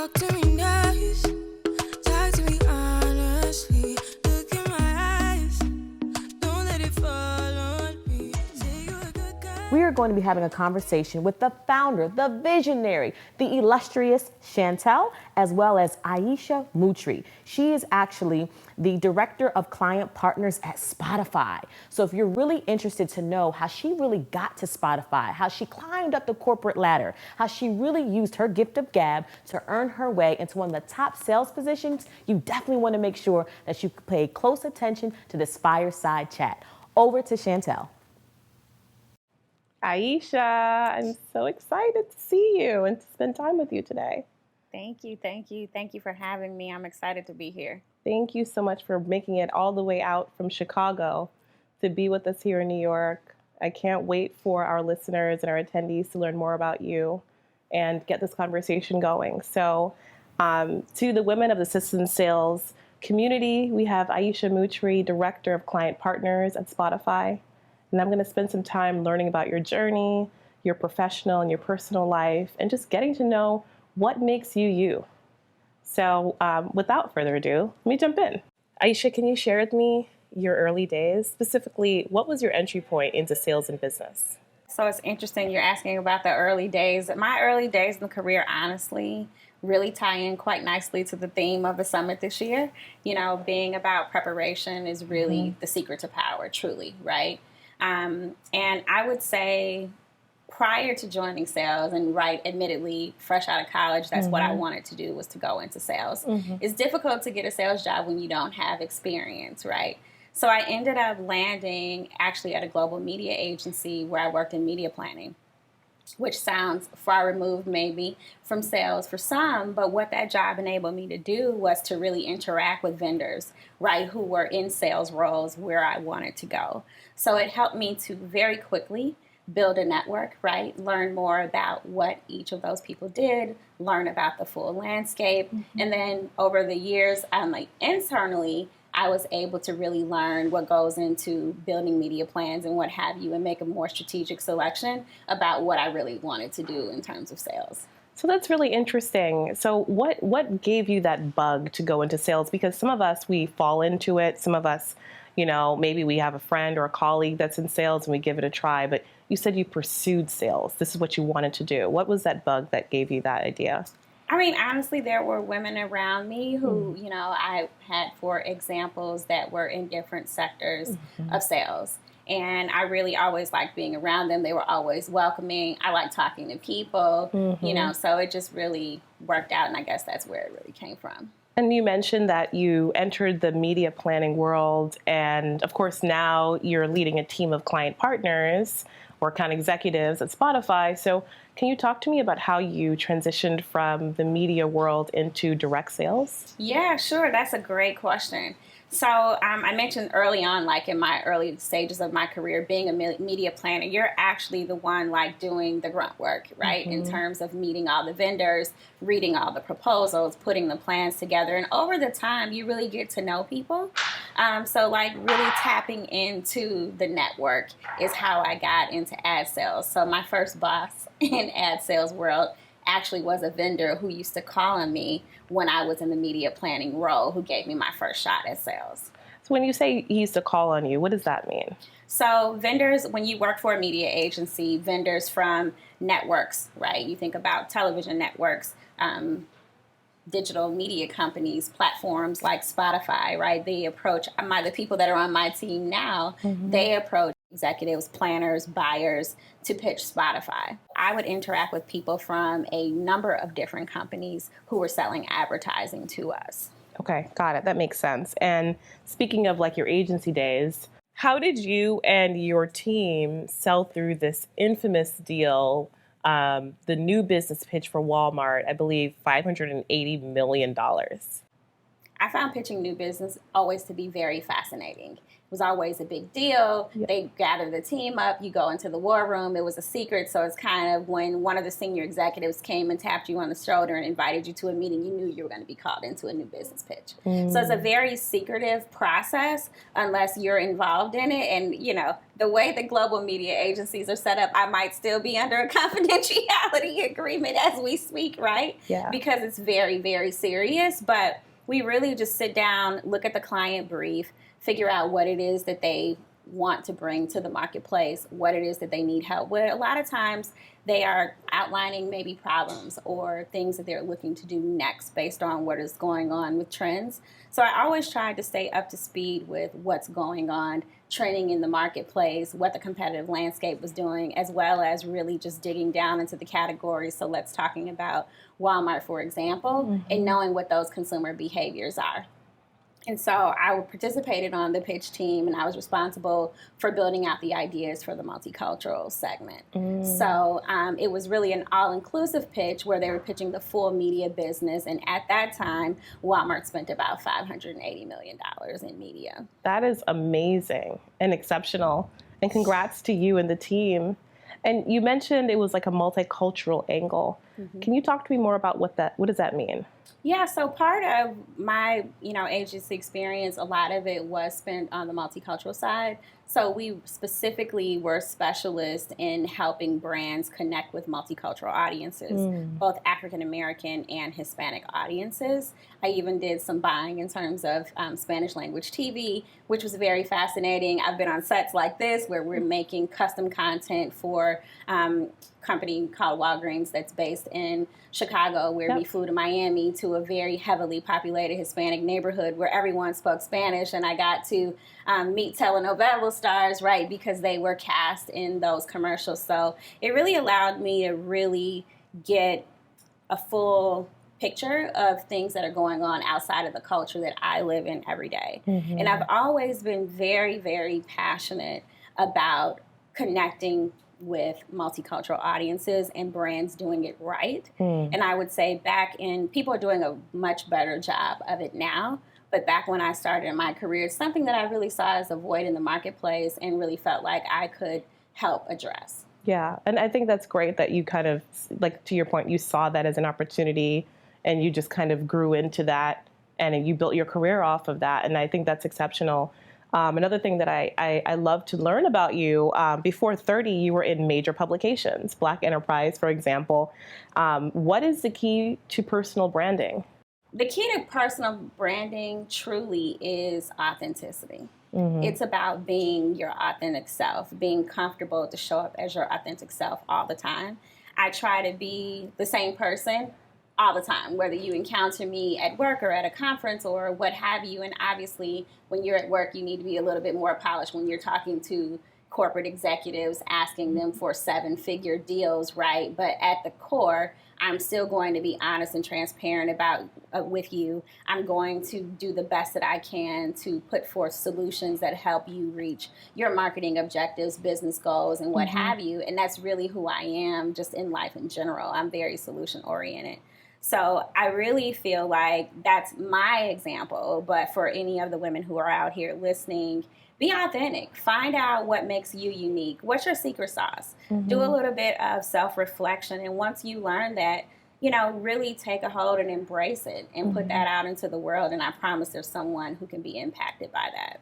talk to me nice. Talk to me honestly. Look in my eyes. Don't let it fall on me. Say you're a good guy. We are going to be having a conversation with the founder, the visionary, the illustrious Chantel, as well as Aisha Mutri. She is actually the director of client partners at Spotify. So if you're really interested to know how she really got to Spotify, how she climbed up the corporate ladder, how she really used her gift of gab to earn her way into one of the top sales positions, you definitely want to make sure that you pay close attention to this Fireside chat. Over to Chantel. Aisha, I'm so excited to see you and to spend time with you today. Thank you. Thank you for having me. I'm excited to be here. Thank you so much for making it all the way out from Chicago to be with us here in New York. I can't wait for our listeners and our attendees to learn more about you and get this conversation going. So to the women of the Sistas sales community, we have Aisha Mutri, Director of Client Partners at Spotify. And I'm going to spend some time learning about your journey, your professional and your personal life, and just getting to know what makes you you. So without further ado, let me jump in. Aisha, can you share with me your early days? Specifically, what was your entry point into sales and business? So it's interesting you're asking about the early days. My early days in the career, honestly, really tie in quite nicely to the theme of the summit this year. You know, being about preparation is really the secret to power, truly, right? And I would say prior to joining sales and admittedly, fresh out of college, that's what I wanted to do was to go into sales. It's difficult to get a sales job when you don't have experience, right? So I ended up landing actually at a global media agency where I worked in media planning, which sounds far removed maybe from sales for some, but what that job enabled me to do was to really interact with vendors, right, who were in sales roles where I wanted to go. So it helped me to very quickly build a network, right, learn more about what each of those people did, learn about the full landscape, and then over the years, internally, I was able to really learn what goes into building media plans and what have you, and make a more strategic selection about what I really wanted to do in terms of sales. So that's really interesting. So what gave you that bug to go into sales? Because some of us, we fall into it. Some of us, you know, maybe we have a friend or a colleague that's in sales and we give it a try. But you said you pursued sales. This is what you wanted to do. What was that bug that gave you that idea? I mean, honestly, there were women around me who, you know, I had, for examples, that were in different sectors of sales. And I really always liked being around them. They were always welcoming. I like talking to people, you know, so it just really worked out. And I guess that's where it really came from. And you mentioned that you entered the media planning world. And of course, now you're leading a team of client partners or account executives at Spotify. So can you talk to me about how you transitioned from the media world into direct sales? Yeah, sure. That's a great question. So I mentioned early on, like in my early stages of my career, being a media planner, you're actually the one like doing the grunt work, right? In terms of meeting all the vendors, reading all the proposals, putting the plans together. And over the time, you really get to know people. So like really tapping into the network is how I got into ad sales. So my first boss in ad sales world actually was a vendor who used to call on me when I was in the media planning role, who gave me my first shot at sales. So when you say he used to call on you, what does that mean? So vendors, when you work for a media agency, vendors from networks, right? You think about television networks, digital media companies, platforms like Spotify, right? They approach the people that are on my team now, they approach executives, planners, buyers to pitch Spotify. I would interact with people from a number of different companies who were selling advertising to us. Okay, got it. That makes sense. And speaking of like your agency days, how did you and your team sell through this infamous deal, the new business pitch for Walmart, I believe $580 million? I found pitching new business always to be very fascinating. was always a big deal. Yeah. They gathered the team up. You go into the war room. It was a secret. So it's kind of when one of the senior executives came and tapped you on the shoulder and invited you to a meeting, you knew you were going to be called into a new business pitch. So it's a very secretive process unless you're involved in it. And, you know, the way the global media agencies are set up, I might still be under a confidentiality agreement as we speak, right? Yeah. Because it's very, very serious. But we really just sit down, look at the client brief, figure out what it is that they want to bring to the marketplace, what it is that they need help with. A lot of times they are outlining maybe problems or things that they're looking to do next based on what is going on with trends. So I always try to stay up to speed with what's going on, trending in the marketplace, what the competitive landscape was doing, as well as really just digging down into the categories. So let's talking about Walmart, for example, and knowing what those consumer behaviors are. And so I participated on the pitch team, and I was responsible for building out the ideas for the multicultural segment. So it was really an all-inclusive pitch where they were pitching the full media business. And at that time, Walmart spent about $580 million in media. That is amazing and exceptional. And congrats to you and the team. And you mentioned it was like a multicultural angle. Can you talk to me more about what does that mean? Yeah, so part of my, agency experience, a lot of it was spent on the multicultural side. So we specifically were specialists in helping brands connect with multicultural audiences, both African American and Hispanic audiences. I even did some buying in terms of Spanish language TV, which was very fascinating. I've been on sets like this where we're making custom content for company called Walgreens that's based in Chicago, where we flew to Miami to a very heavily populated Hispanic neighborhood where everyone spoke Spanish, and I got to meet telenovela stars, right, because they were cast in those commercials. So it really allowed me to really get a full picture of things that are going on outside of the culture that I live in every day. And I've always been very, very passionate about connecting with multicultural audiences and brands doing it right. And I would say people are doing a much better job of it now. But back when I started in my career, it's something that I really saw as a void in the marketplace and really felt like I could help address. Yeah, and I think that's great that you kind of, like, to your point, you saw that as an opportunity and you just kind of grew into that and you built your career off of that. And I think that's exceptional. Another thing that I love to learn about you, before 30, you were in major publications, Black Enterprise, for example. What is the key to personal branding? The key to personal branding truly is authenticity. It's about being your authentic self, being comfortable to show up as your authentic self all the time. I try to be the same person all the time, whether you encounter me at work or at a conference or what have you. And obviously, when you're at work, you need to be a little bit more polished when you're talking to corporate executives, asking them for 7-figure deals, right? But at the core, I'm still going to be honest and transparent with you. I'm going to do the best that I can to put forth solutions that help you reach your marketing objectives, business goals, and what have you. And that's really who I am just in life in general. I'm very solution oriented. So I really feel like that's my example. But for any of the women who are out here listening, be authentic. Find out what makes you unique. What's your secret sauce? Do a little bit of self-reflection. And once you learn that, really take a hold and embrace it and put that out into the world. And I promise there's someone who can be impacted by that.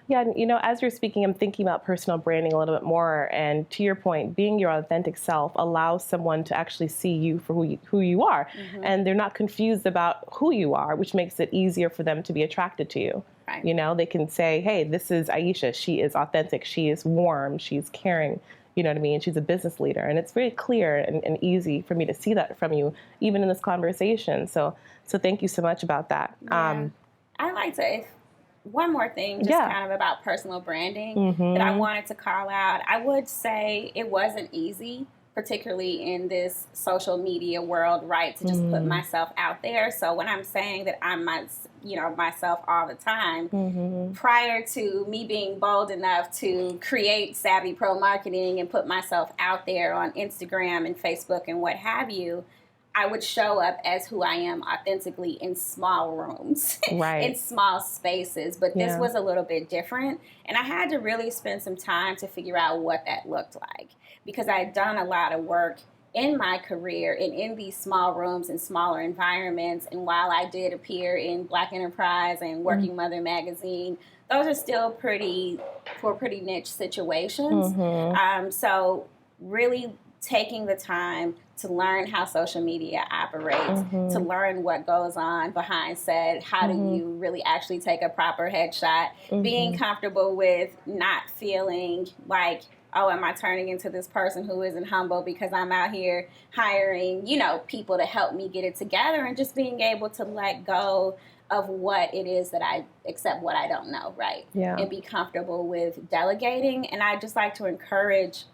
Yeah, and as you're speaking, I'm thinking about personal branding a little bit more. And to your point, being your authentic self allows someone to actually see you for who you are. And they're not confused about who you are, which makes it easier for them to be attracted to you. Right. They can say, hey, this is Aisha. She is authentic. She is warm. She's caring. You know what I mean? She's a business leader. And it's very clear and easy for me to see that from you, even in this conversation. So thank you so much about that. Yeah. I like to... One more thing, just kind of about personal branding that I wanted to call out. I would say it wasn't easy, particularly in this social media world, right, to just put myself out there. So when I'm saying that I'm myself all the time, prior to me being bold enough to create Savvy Pro Marketing and put myself out there on Instagram and Facebook and what have you, I would show up as who I am authentically in small rooms, Right. in small spaces. But this Yeah. was a little bit different. And I had to really spend some time to figure out what that looked like, because I had done a lot of work in my career and in these small rooms and smaller environments. And while I did appear in Black Enterprise and Working Mother magazine, those are still pretty niche situations. So really taking the time to learn how social media operates, to learn what goes on behind set, how do you really actually take a proper headshot, being comfortable with not feeling like, oh, am I turning into this person who isn't humble because I'm out here hiring, people to help me get it together, and just being able to let go of what it is that I accept what I don't know, right? Yeah. And be comfortable with delegating. And I just like to encourage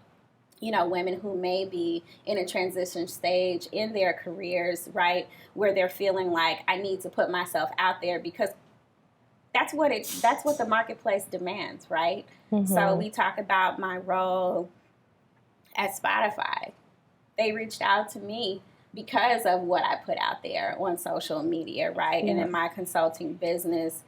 women who may be in a transition stage in their careers, right, where they're feeling like, I need to put myself out there, because that's what the marketplace demands, right? So we talk about my role at Spotify. They reached out to me because of what I put out there on social media, right? Yeah. And in my consulting business,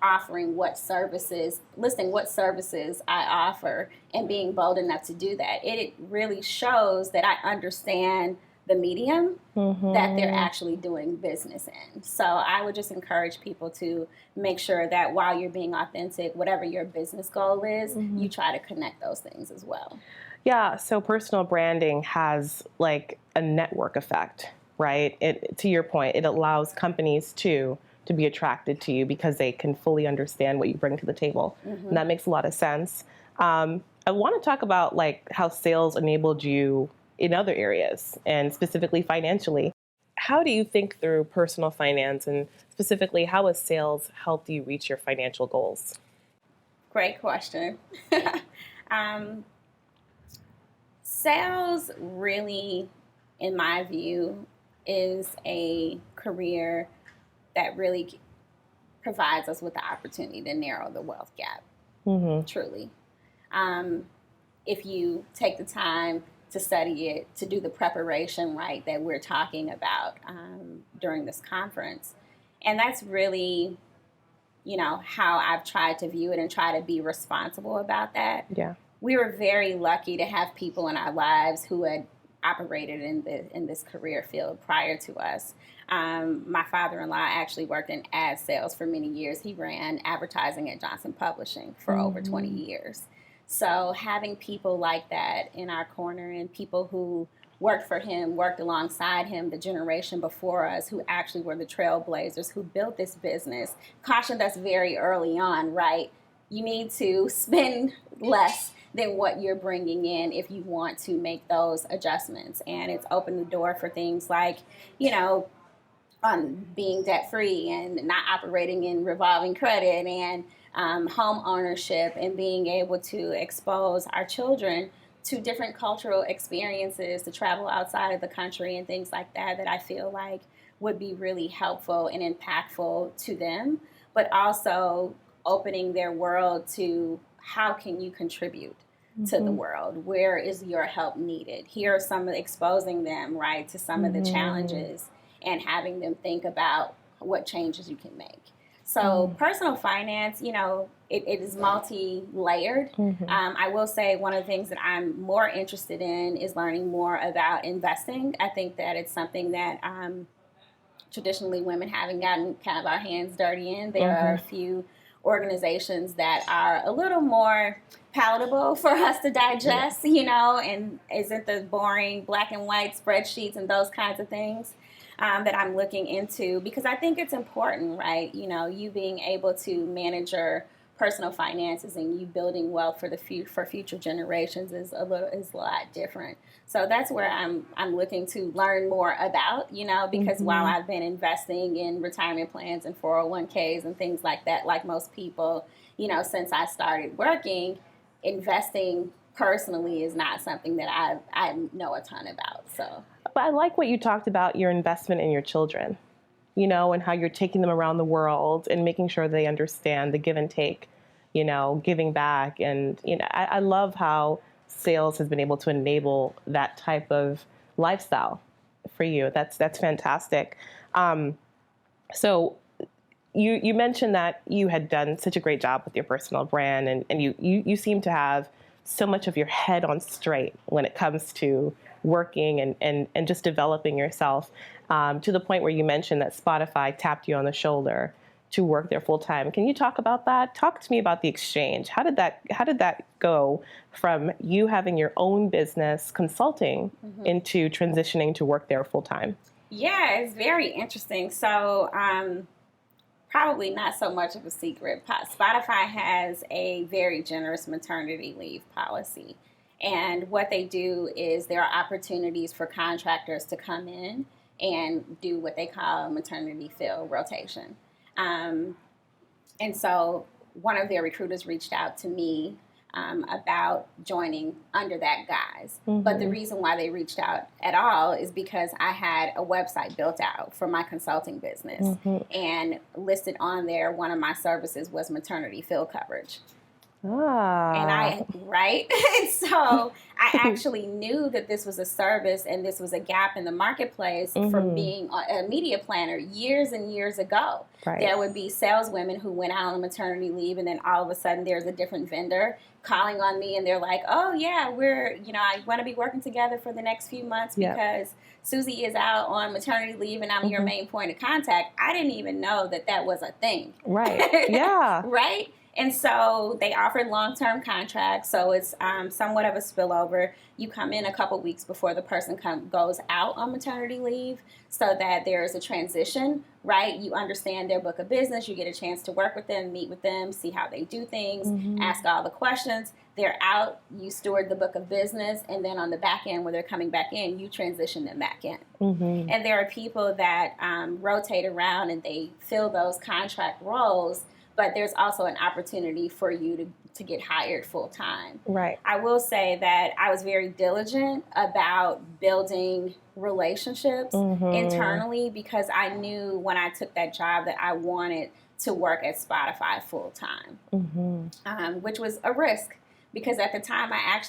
offering listing what services I offer, and being bold enough to do that. It really shows that I understand the medium that they're actually doing business in. So I would just encourage people to make sure that while you're being authentic, whatever your business goal is, you try to connect those things as well. Yeah, so personal branding has like a network effect, right? To your point, it allows companies to be attracted to you because they can fully understand what you bring to the table. And that makes a lot of sense. I want to talk about like how sales enabled you in other areas, and specifically financially. How do you think through personal finance, and specifically how has sales helped you reach your financial goals? Great question. Sales really, in my view, is a career that really provides us with the opportunity to narrow the wealth gap, truly. If you take the time to study it, to do the preparation, right, that we're talking about during this conference. And that's really, how I've tried to view it and try to be responsible about that. Yeah. We were very lucky to have people in our lives who had operated in this career field prior to us. My father-in-law actually worked in ad sales for many years. He ran advertising at Johnson Publishing for over 20 years. So having people like that in our corner, and people who worked for him, worked alongside him, the generation before us who actually were the trailblazers who built this business, cautioned us very early on, right? You need to spend less than what you're bringing in if you want to make those adjustments. And it's opened the door for things like, being debt-free and not operating in revolving credit, and home ownership, and being able to expose our children to different cultural experiences, to travel outside of the country and things like that, that I feel like would be really helpful and impactful to them, but also opening their world to how can you contribute to the world? Where is your help needed? Here are some of exposing them, right, to some of the challenges, and having them think about what changes you can make. So personal finance, it is multi-layered. I will say one of the things that I'm more interested in is learning more about investing. I think that it's something that traditionally women haven't gotten kind of our hands dirty in. There are a few organizations that are a little more palatable for us to digest, and isn't the boring black and white spreadsheets and those kinds of things that I'm looking into, because I think it's important, right? You being able to manage your personal finances and you building wealth for future generations is a lot different. So that's where I'm looking to learn more about, because while I've been investing in retirement plans and 401ks and things like that, like most people, since I started working, investing personally is not something that I know a ton about. So, but I like what you talked about, your investment in your children, and how you're taking them around the world and making sure they understand the give and take, giving back. And, I love how sales has been able to enable that type of lifestyle, for you. That's fantastic. So you mentioned that you had done such a great job with your personal brand, and you seem to have so much of your head on straight when it comes to working and just developing yourself, to the point where you mentioned that Spotify tapped you on the shoulder to work there full time. Can you talk about that? Talk to me about the exchange. How did that go from you having your own business consulting into transitioning to work there full time? Yeah, it's very interesting. So, probably not so much of a secret. Spotify has a very generous maternity leave policy. And what they do is there are opportunities for contractors to come in and do what they call maternity fill rotation. And so one of their recruiters reached out to me about joining under that guise. But the reason why they reached out at all is because I had a website built out for my consulting business. And listed on there, one of my services was maternity fill coverage. And right? So I actually knew that this was a service and this was a gap in the marketplace from being a media planner years and years ago. Right. There would be saleswomen who went out on maternity leave, and then all of a sudden there's a different vendor calling on me, and they're like, oh yeah, I want to be working together for the next few months because Susie is out on maternity leave and I'm your main point of contact. I didn't even know that was a thing. Right. Yeah. Right? And so they offered long-term contracts, so it's somewhat of a spillover. You come in a couple weeks before the person goes out on maternity leave so that there is a transition, right? You understand their book of business. You get a chance to work with them, meet with them, see how they do things, ask all the questions. They're out, you steward the book of business, and then on the back end, when they're coming back in, you transition them back in. And there are people that rotate around and they fill those contract roles, but there's also an opportunity for you to get hired full time. Right. I will say that I was very diligent about building relationships internally, because I knew when I took that job that I wanted to work at Spotify full time, which was a risk, because at the time I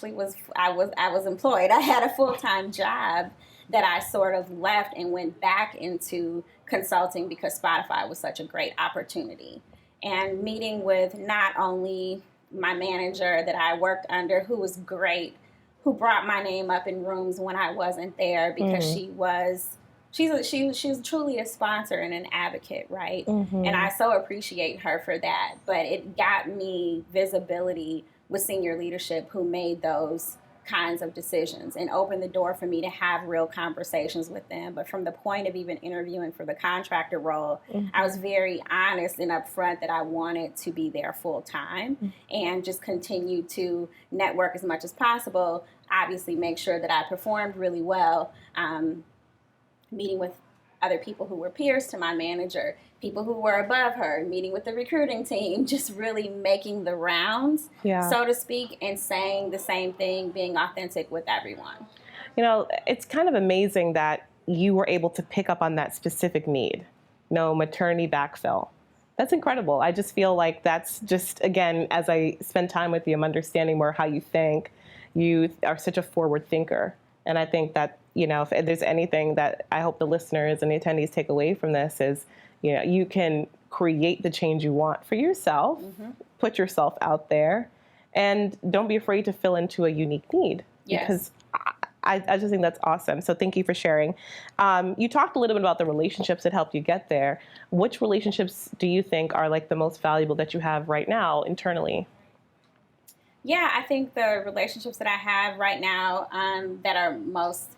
was employed. I had a full time job that I sort of left and went back into consulting because Spotify was such a great opportunity. And meeting with not only my manager that I worked under, who was great, who brought my name up in rooms when I wasn't there, because she was truly a sponsor and an advocate, right? And I so appreciate her for that. But it got me visibility with senior leadership who made those kinds of decisions and opened the door for me to have real conversations with them. But from the point of even interviewing for the contractor role, I was very honest and upfront that I wanted to be there full time and just continue to network as much as possible. Obviously, make sure that I performed really well, meeting with other people who were peers to my manager, people who were above her, meeting with the recruiting team, just really making the rounds, so to speak, and saying the same thing, being authentic with everyone. It's kind of amazing that you were able to pick up on that specific need, maternity backfill. That's incredible. I just feel like that's just, again, as I spend time with you, I'm understanding more how you think. You are such a forward thinker. And I think that, if there's anything that I hope the listeners and the attendees take away from this is, you can create the change you want for yourself, put yourself out there, and don't be afraid to fill into a unique need. Because I just think that's awesome. So thank you for sharing. You talked a little bit about the relationships that helped you get there. Which relationships do you think are like the most valuable that you have right now internally? Yeah, I think the relationships that I have right now that are most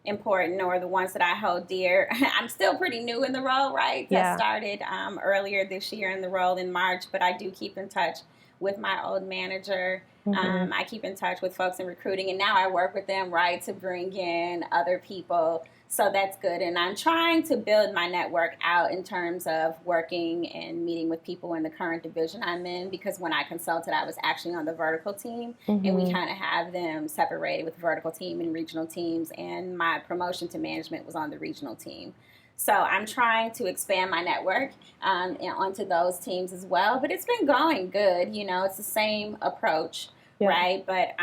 important, or the ones that I hold dear. I'm still pretty new in the role, right? I started earlier this year in the role in March, but I do keep in touch with my old manager. I keep in touch with folks in recruiting, and now I work with them, right, to bring in other people. So that's good. And I'm trying to build my network out in terms of working and meeting with people in the current division I'm in, because when I consulted, I was actually on the vertical team, and we kind of have them separated with vertical team and regional teams. And my promotion to management was on the regional team. So I'm trying to expand my network and onto those teams as well. But it's been going good. It's the same approach, right? But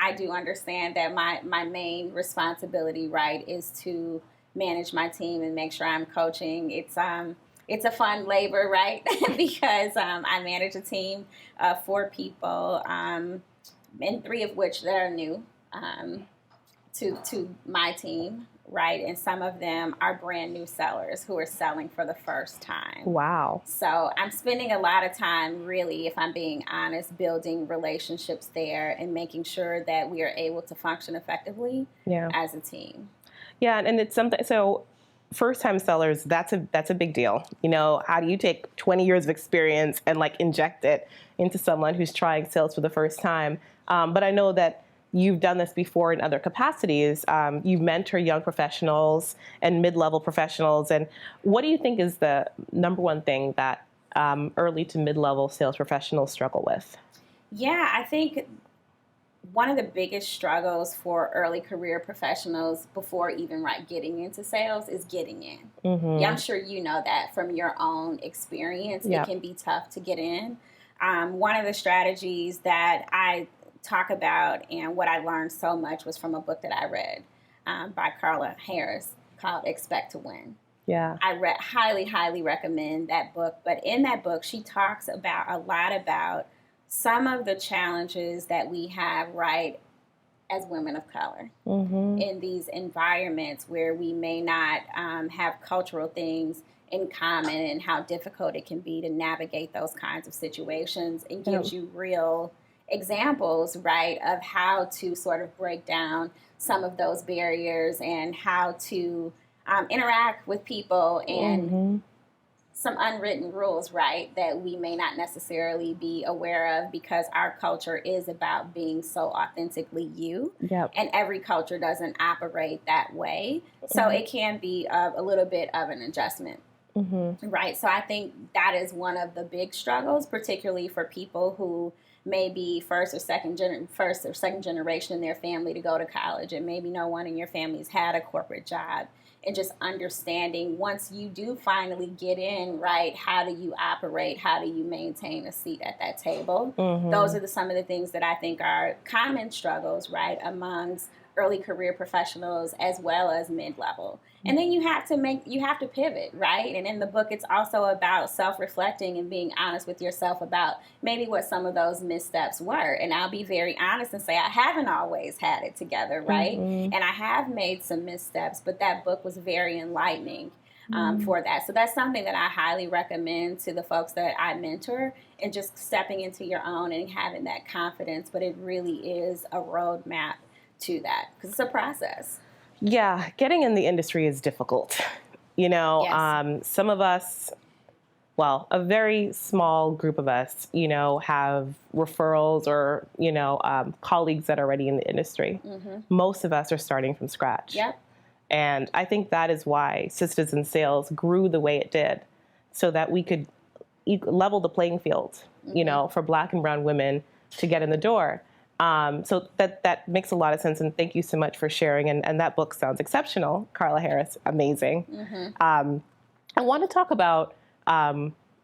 I do understand that my main responsibility, right, is to manage my team and make sure I'm coaching. It's a fun labor, right? Because I manage a team of 4 people, and 3 of which that are new to my team, right? And some of them are brand new sellers who are selling for the first time. Wow. So I'm spending a lot of time, really, if I'm being honest, building relationships there and making sure that we are able to function effectively as a team. Yeah, and it's something. So, first-time sellers, that's a big deal. You know, how do you take 20 years of experience and like inject it into someone who's trying sales for the first time? But I know that you've done this before in other capacities. You mentor young professionals and mid-level professionals. And what do you think is the number one thing that early to mid-level sales professionals struggle with? Yeah, I think one of the biggest struggles for early career professionals before even getting into sales is getting in. Mm-hmm. Yeah, I'm sure you know that from your own experience. It can be tough to get in. One of the strategies that I talk about and what I learned so much was from a book that I read by Carla Harris called Expect to Win. Yeah, I highly recommend that book. But in that book, she talks about a lot about some of the challenges that we have, right, as women of color in these environments where we may not have cultural things in common, and how difficult it can be to navigate those kinds of situations, and gives you real examples, right, of how to sort of break down some of those barriers and how to interact with people and some unwritten rules, right, that we may not necessarily be aware of, because our culture is about being so authentically you. And every culture doesn't operate that way. So it can be a little bit of an adjustment. Right. So I think that is one of the big struggles, particularly for people who may be first or second generation in their family to go to college, and maybe no one in your family's had a corporate job. And just understanding, once you do finally get in, right, how do you operate? How do you maintain a seat at that table? Those are some of the things that I think are common struggles, right, amongst early career professionals as well as mid-level. And then you have to pivot, right? And in the book, it's also about self-reflecting and being honest with yourself about maybe what some of those missteps were. And I'll be very honest and say I haven't always had it together, right? And I have made some missteps, but that book was very enlightening for that. So that's something that I highly recommend to the folks that I mentor, and just stepping into your own and having that confidence. But it really is a roadmap to that, because it's a process. Yeah, getting in the industry is difficult. You know, some of us, well, a very small group of us, you know, have referrals or, you know, colleagues that are already in the industry. Most of us are starting from scratch. And I think that is why Sistas in Sales grew the way it did, so that we could level the playing field, you know, for Black and brown women to get in the door. So that makes a lot of sense, and thank you so much for sharing. And that book sounds exceptional. Carla Harris, amazing. I want to talk about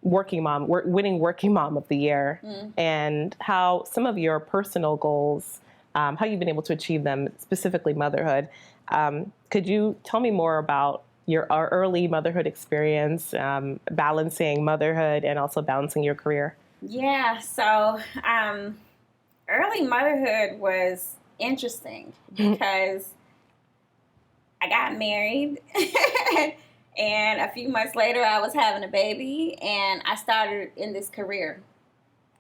Working Mom, winning Working Mom of the Year, and how some of your personal goals, how you've been able to achieve them, specifically motherhood. Could you tell me more about our early motherhood experience, balancing motherhood and also balancing your career? Yeah, so early motherhood was interesting because I got married and a few months later I was having a baby, and I started in this career,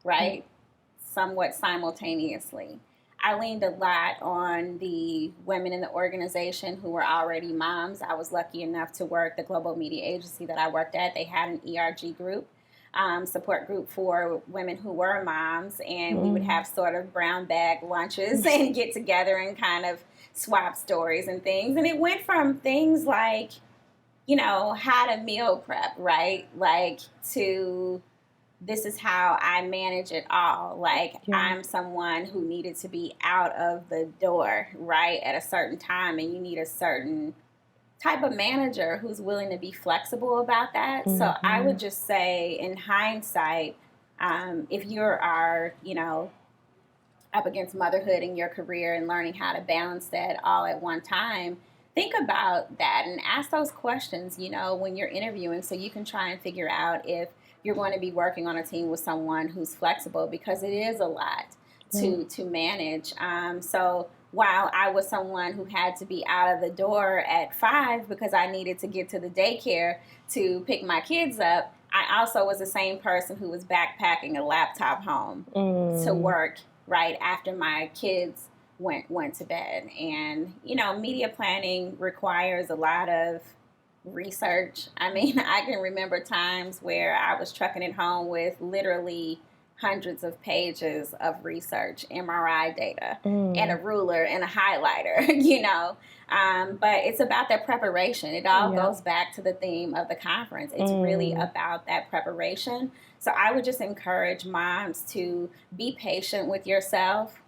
right? Somewhat simultaneously. I leaned a lot on the women in the organization who were already moms. I was lucky enough to work the global media agency that I worked at. They had an ERG group. Support group for women who were moms, and we would have sort of brown bag lunches and get together and kind of swap stories and things. And it went from things like, you know, how to meal prep, right? Like, to this is how I manage it all. Like, I'm someone who needed to be out of the door, right, at a certain time, and you need a certain type of manager who's willing to be flexible about that. So I would just say, in hindsight, if you're our, you know, up against motherhood and your career and learning how to balance that all at one time, think about that and ask those questions, when you're interviewing, so you can try and figure out if you're going to be working on a team with someone who's flexible, because it is a lot to manage. So while I was someone who had to be out of the door at 5 because I needed to get to the daycare to pick my kids up, I also was the same person who was backpacking a laptop home to work right after my kids went to bed. And, media planning requires a lot of research. I mean, I can remember times where I was trucking it home with literally hundreds of pages of research, MRI data, and a ruler and a highlighter, But it's about that preparation. It all goes back to the theme of the conference. It's really about that preparation. So I would just encourage moms to be patient with yourself,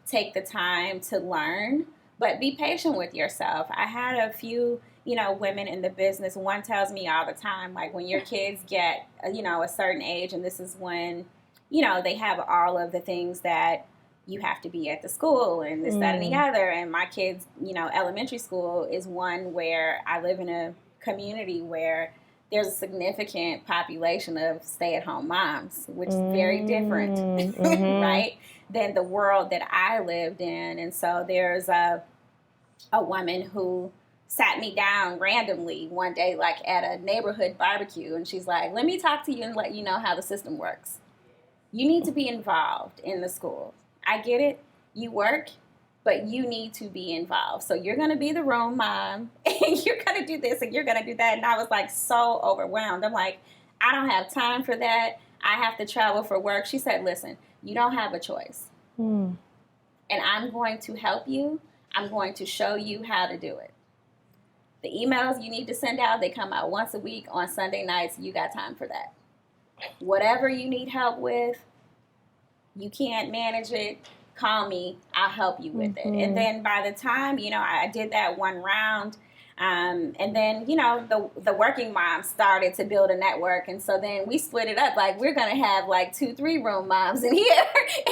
take the time to learn, but be patient with yourself. I had a few, women in the business. One tells me all the time, like, when your kids get, a certain age, and this is when, they have all of the things that you have to be at the school and this, that, and the other. And my kids, elementary school is one where I live in a community where there's a significant population of stay-at-home moms, which is very different, right, than the world that I lived in. And so there's a woman who sat me down randomly one day, like at a neighborhood barbecue, and she's like, let me talk to you and let you know how the system works. You need to be involved in the school. I get it. You work, but you need to be involved. So you're going to be the room mom, and you're going to do this, and you're going to do that. And I was like so overwhelmed. I'm like, I don't have time for that. I have to travel for work. She said, listen, you don't have a choice. And I'm going to help you. I'm going to show you how to do it. The emails you need to send out, they come out once a week on Sunday nights. You got time for that. Whatever you need help with, you can't manage it, call me, I'll help you with it. And then by the time, I did that one round, and then, the working moms started to build a network. And so then we split it up. Like, we're going to have like 2-3 room moms in here,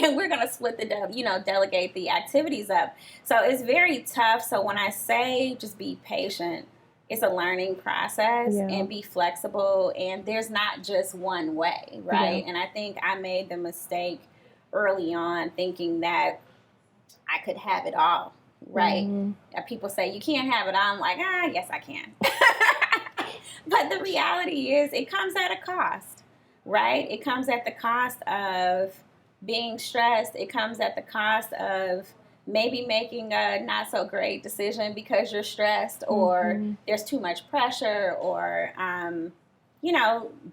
and we're going to split delegate the activities up. So it's very tough. So when I say just be patient, it's a learning process, and be flexible. And there's not just one way, right? And I think I made the mistake early on thinking that I could have it all, right? People say you can't have it all. I'm like, yes, I can. But the reality is it comes at a cost, right? It comes at the cost of being stressed. It comes at the cost of maybe making a not so great decision because you're stressed, or there's too much pressure, or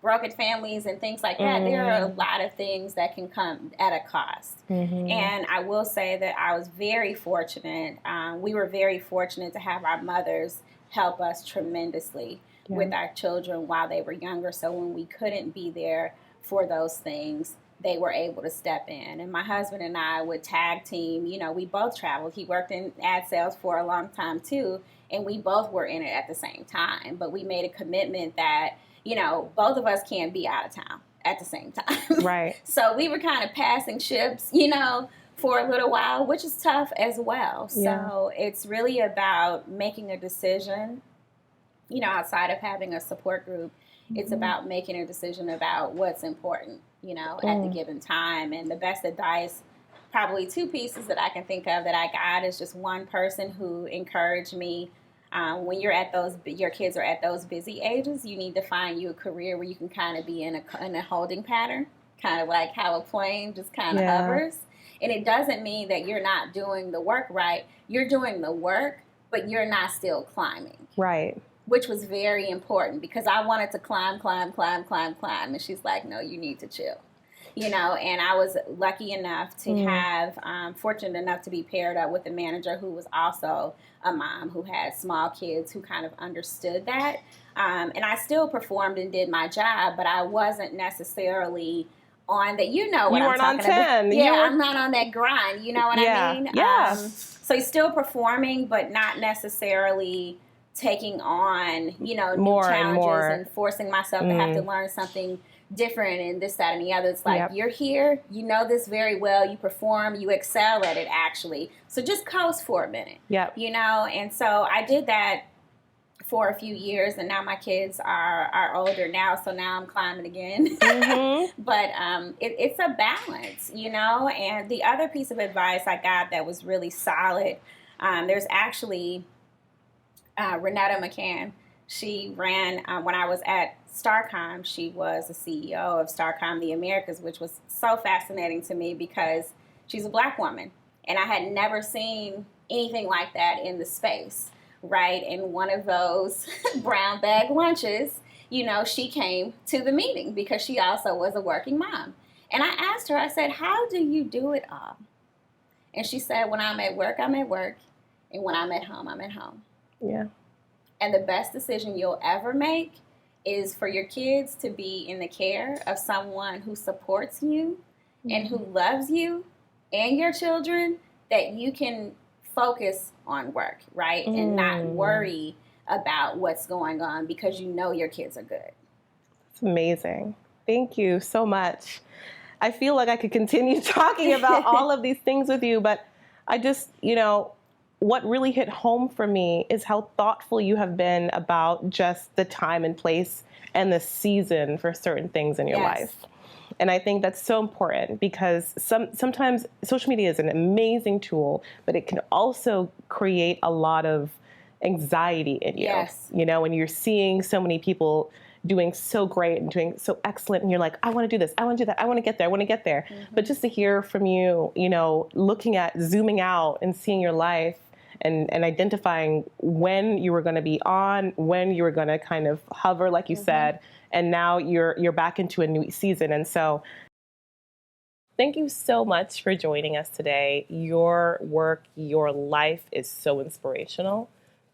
broken families and things like that. There are a lot of things that can come at a cost. And I will say that I was very fortunate. We were very fortunate to have our mothers help us tremendously with our children while they were younger. So when we couldn't be there for those things, they were able to step in. And my husband and I would tag team. We both traveled. He worked in ad sales for a long time too, and we both were in it at the same time. But we made a commitment that both of us can't be out of town at the same time. Right. So we were kind of passing ships, for a little while, which is tough as well. So it's really about making a decision, outside of having a support group. It's about making a decision about what's important, at the given time. And the best advice, probably 2 pieces that I can think of that I got, is just one person who encouraged me. When your kids are at those busy ages, you need to find you a career where you can kind of be in a holding pattern, kind of like how a plane just kind of hovers. And it doesn't mean that you're not doing the work right. You're doing the work, but you're not still climbing. Right. Which was very important because I wanted to climb. And she's like, no, you need to chill. And I was lucky enough to have, fortunate enough to be paired up with a manager who was also a mom who had small kids who kind of understood that. And I still performed and did my job, but I wasn't necessarily on that. What I'm weren't talking on 10. about. Yeah, I'm not on that grind. You know what I mean? Yeah. So he's still performing, but not necessarily taking on, you know, new More and challenges more. and forcing myself to have to learn something different and this, that, and the other. It's like, you're here, you know this very well, you perform, you excel at it actually. So just coast for a minute, you know? And so I did that for a few years, and now my kids are older now, so now I'm climbing again. But it's a balance, you know? And the other piece of advice I got that was really solid, there's actually Renetta McCann. She ran, when I was at Starcom, she was the CEO of Starcom the Americas, which was so fascinating to me because she's a Black woman. And I had never seen anything like that in the space, right? And one of those brown bag lunches, you know, she came to the meeting because she also was a working mom. And I asked her, I said, how do you do it all? And she said, when I'm at work, I'm at work. And when I'm at home, I'm at home. Yeah. And the best decision you'll ever make is for your kids to be in the care of someone who supports you and who loves you and your children, that you can focus on work, right? And not worry about what's going on because you know your kids are good. It's amazing. Thank you so much. I feel like I could continue talking about all of these things with you, but I just, you know, what really hit home for me is how thoughtful you have been about just the time and place and the season for certain things in your life. And I think that's so important because sometimes social media is an amazing tool, but it can also create a lot of anxiety in you. You know, when you're seeing so many people doing so great and doing so excellent, and you're like, I want to do this, I want to do that, I want to get there, I want to get there. But just to hear from you, you know, looking at, zooming out and seeing your life and identifying when you were going to be on, when you were going to kind of hover, like you said, and now you're back into a new season. And so thank you so much for joining us today. Your work, your life is so inspirational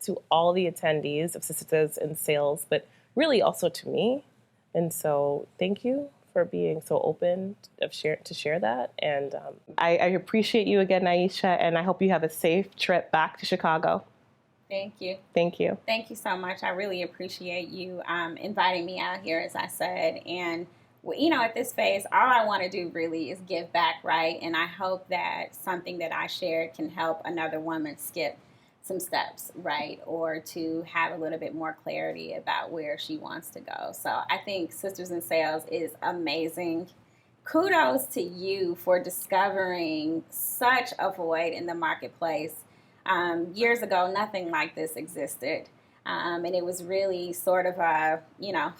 to all the attendees of Sistas in Sales, but really also to me. And so thank you for being so open to share that. And I appreciate you again, Aisha, and I hope you have a safe trip back to Chicago. Thank you. Thank you. Thank you so much. I really appreciate you inviting me out here, as I said. And, you know, at this phase, all I want to do really is give back, right? And I hope that something that I shared can help another woman skip some steps, right? Or to have a little bit more clarity about where she wants to go. So I think Sisters in Sales is amazing. Kudos to you for discovering such a void in the marketplace. Years ago, nothing like this existed. And it was really sort of a, you know,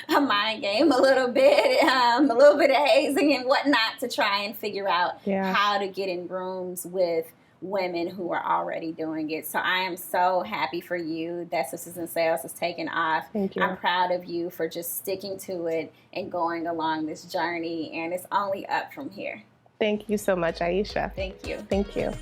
a mind game, a little bit of hazing and whatnot to try and figure out how to get in rooms with women who are already doing it. So I am so happy for you that Sisters in Sales has taken off. Thank you. I'm proud of you for just sticking to it and going along this journey, and it's only up from here. Thank you so much, Aisha. Thank you. Thank you.